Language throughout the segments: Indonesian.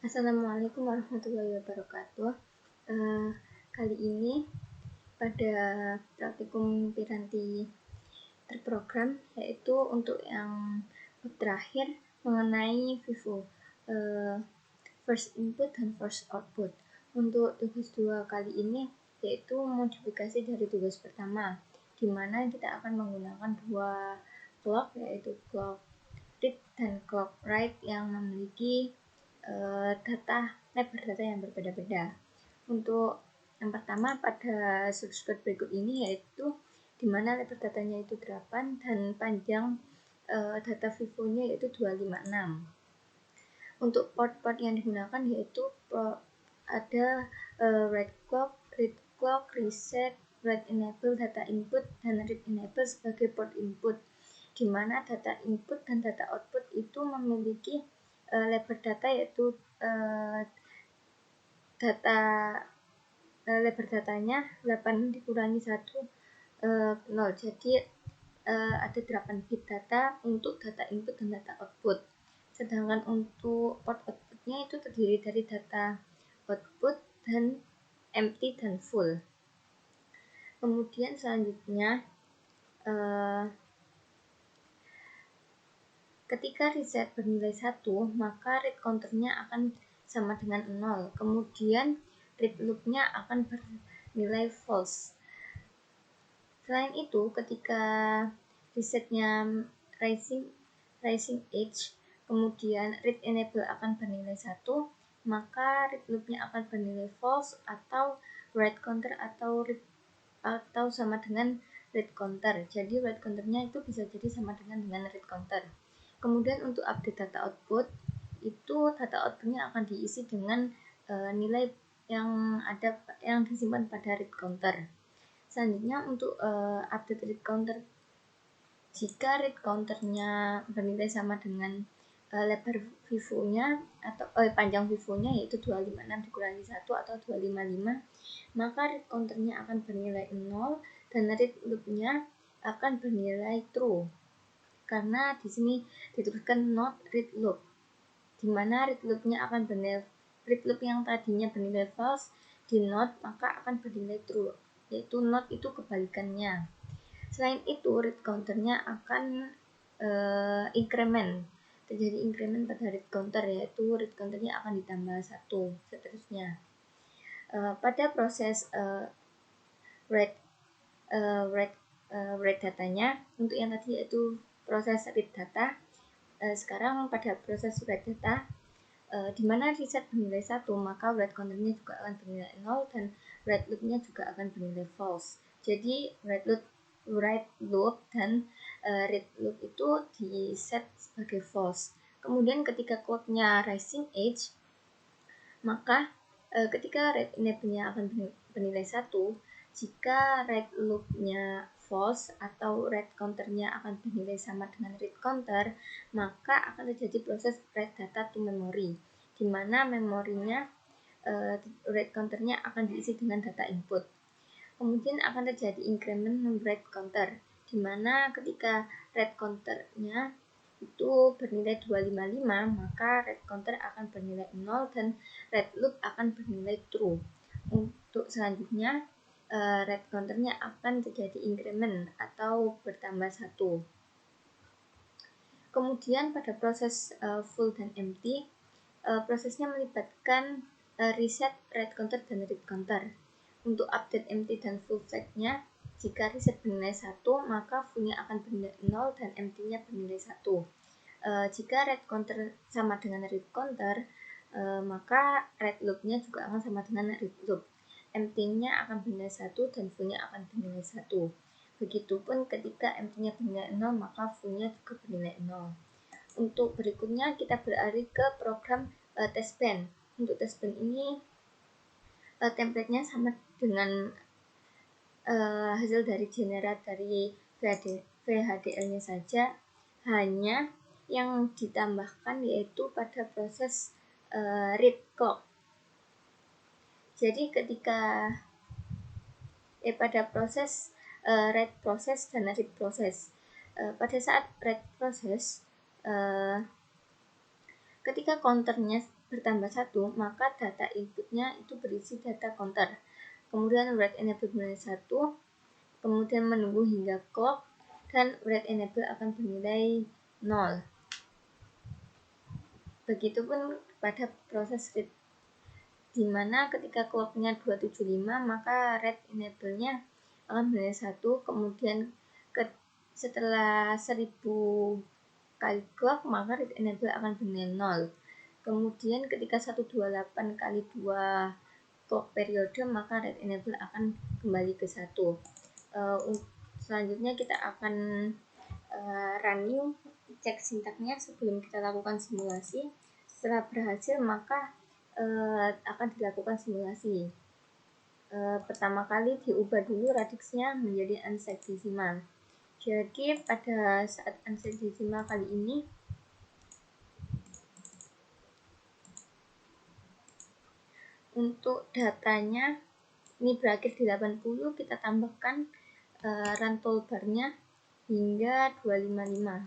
Assalamualaikum warahmatullahi wabarakatuh. Kali ini pada praktikum Piranti terprogram, yaitu untuk yang terakhir mengenai Vivo first input dan first output. Untuk tugas 2 kali ini yaitu modifikasi dari tugas pertama, di mana kita akan menggunakan dua clock, yaitu clock read dan clock write yang memiliki lebar data yang berbeda-beda. Untuk yang pertama pada slide berikut ini, yaitu di mana lebar datanya itu 8 dan panjang data Vivo-nya yaitu 256. Untuk port-port yang digunakan yaitu ada write clock, read clock, reset, write enable, data input, dan read enable sebagai port input, di mana data input dan data output itu memiliki lebar data yaitu lebar datanya 8 dikurangi 1 0. Jadi ada 8 bit data untuk data input dan data output. Sedangkan untuk port outputnya itu terdiri dari data output dan empty dan full. Kemudian selanjutnya ketika reset bernilai 1, maka read counternya akan sama dengan 0. Kemudian read loop-nya akan bernilai false. Selain itu, ketika resetnya rising age, kemudian read enable akan bernilai 1, maka read loop-nya akan bernilai false atau write counter atau sama dengan read counter. Jadi write counternya itu bisa jadi sama dengan read counter. Kemudian untuk update data output, itu data outputnya akan diisi dengan nilai yang disimpan pada read counter. Selanjutnya untuk update read counter, jika read counternya bernilai sama dengan lebar Vivo-nya atau panjang Vivo-nya yaitu 256 dikurangi 1 atau 255, maka read counternya akan bernilai 0 dan read loop-nya akan bernilai true. Karena di sini dituliskan not read loop, di mana read loop-nya akan bernilai, read loop yang tadinya bernilai false di not maka akan bernilai true, yaitu not itu kebalikannya. Selain itu, read counternya akan increment, terjadi increment pada read counter, yaitu read counternya akan ditambah 1 seterusnya. Pada proses write datanya, untuk yang tadi yaitu proses read data, sekarang pada proses write data, di mana reset bernilai 1, maka write counternya juga akan bernilai 0 dan write loop-nya juga akan bernilai false. Jadi write loop dan read loop itu di set sebagai false. Kemudian ketika clock-nya rising age, maka ketika read enable-nya akan bernilai 1, jika read loop-nya false atau read counter-nya akan bernilai sama dengan read counter, maka akan terjadi proses write data to memory, di mana memorinya read counter-nya akan diisi dengan data input. Kemudian akan terjadi increment read counter, di mana ketika read counter-nya itu bernilai 255, maka read counter akan bernilai 0 dan read loop akan bernilai true. Untuk selanjutnya read counternya akan terjadi increment atau bertambah 1. Kemudian pada proses full dan empty, prosesnya melibatkan reset, read counter, dan read counter. Untuk update empty dan full flag-nya, jika reset bernilai 1, maka full-nya akan bernilai 0 dan empty-nya bernilai 1. Jika read counter sama dengan read counter, maka read loop-nya juga akan sama dengan read loop. Empty-nya akan bernilai 1 dan full-nya akan bernilai 1. Begitupun ketika empty-nya bernilai 0, maka full-nya juga bernilai 0. Untuk berikutnya kita beralih ke program test band. Untuk test band ini template-nya sama dengan hasil dari generate dari VHDL-nya saja, hanya yang ditambahkan yaitu pada proses read clock. Jadi ketika pada proses read proses dan read proses, pada saat read proses, ketika counternya bertambah 1, maka data inputnya itu berisi data counter. Kemudian write enable bernilai 1, kemudian menunggu hingga clock, dan write enable akan bernilai 0. Begitupun pada proses read, dimana ketika clocknya 275, maka write enable-nya akan bernilai 1, kemudian setelah 1000 kali clock, maka read enable akan bernilai 0. Kemudian ketika 128 kali 2 clock periode, maka read enable akan kembali ke 1. Selanjutnya kita akan running cek sintaknya sebelum kita lakukan simulasi. Setelah berhasil, maka akan dilakukan simulasi. Pertama kali diubah dulu radiksnya menjadi unset decimal. Jadi pada saat unset decimal kali ini, untuk datanya ini berakhir di 80, kita tambahkan run toolbar-nya hingga 255.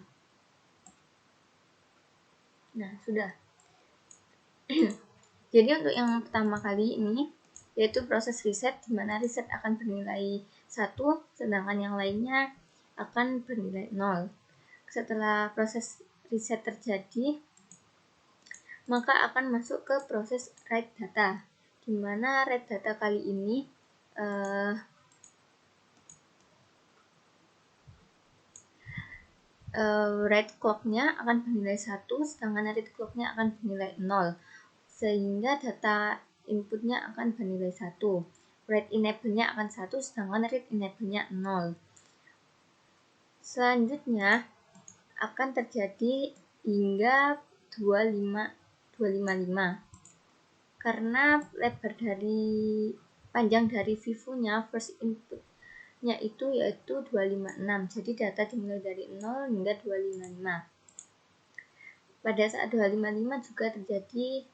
Nah, sudah. Jadi untuk yang pertama kali ini, yaitu proses reset, di mana reset akan bernilai 1, sedangkan yang lainnya akan bernilai 0. Setelah proses reset terjadi, maka akan masuk ke proses write data, di mana write data kali ini write clock-nya akan bernilai 1, sedangkan read clock-nya akan bernilai 0, sehingga data inputnya akan bernilai 1. Write enable-nya akan 1, sedangkan read enable-nya 0. Selanjutnya akan terjadi hingga 255, karena lebar dari panjang dari vivo-nya first input-nya itu yaitu 256. Jadi data dimulai dari 0 hingga 255. Pada saat 255 juga terjadi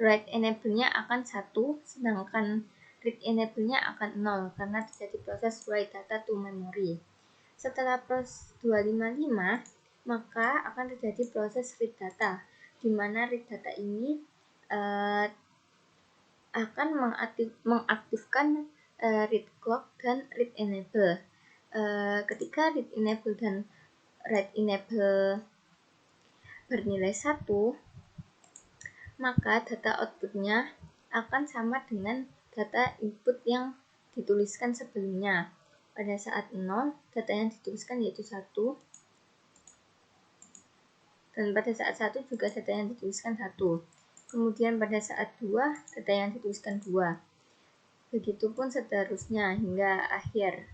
write enable-nya akan 1, sedangkan read enable-nya akan 0 karena terjadi proses write data to memory. Setelah proses 255, maka akan terjadi proses read data, di mana read data ini akan mengaktifkan read clock dan read enable. Ketika read enable dan write enable bernilai 1, maka data outputnya akan sama dengan data input yang dituliskan sebelumnya. Pada saat 0, data yang dituliskan yaitu 1, dan pada saat 1 juga data yang dituliskan 1. Kemudian pada saat 2, data yang dituliskan 2. Begitupun seterusnya hingga akhir.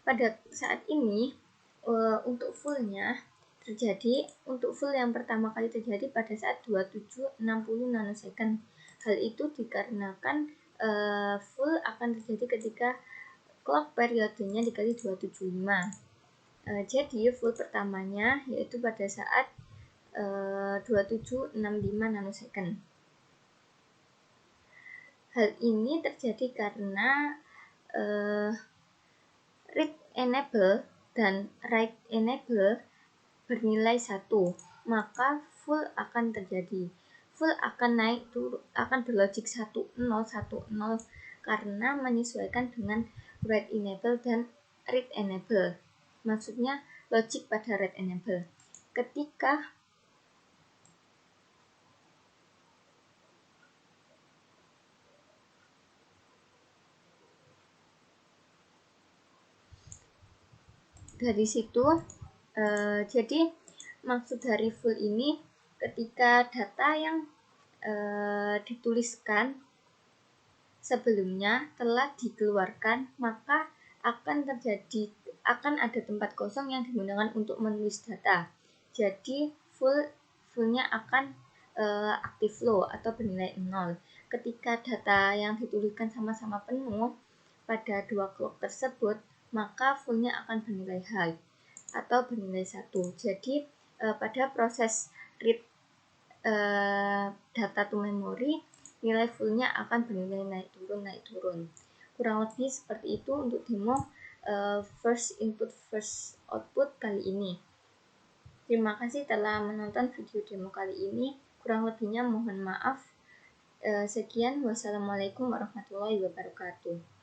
Pada saat ini, untuk full-nya terjadi, untuk full yang pertama kali terjadi pada saat 2760 nanosecond. Hal itu dikarenakan full akan terjadi ketika clock periodenya dikali 275. Jadi full pertamanya yaitu pada saat 2765 nanosecond. Hal ini terjadi karena read enable dan write enable bernilai 1, maka full akan terjadi. Full akan naik turun, akan berlogik 1010 karena menyesuaikan dengan write enable dan read enable. Maksudnya logik pada write enable. Ketika dari situ, jadi maksud dari full ini ketika data yang dituliskan sebelumnya telah dikeluarkan, maka akan ada tempat kosong yang digunakan untuk menulis data. Jadi fullnya akan active low atau bernilai 0. Ketika data yang dituliskan sama-sama penuh pada 2 clock tersebut, maka fullnya akan bernilai high atau bernilai 1. Jadi pada proses read data to memory, nilai fullnya akan bernilai naik turun. Kurang lebih seperti itu untuk demo first input first output kali ini. Terima kasih telah menonton video demo kali ini. Kurang lebihnya mohon maaf. Sekian, wassalamualaikum warahmatullahi wabarakatuh.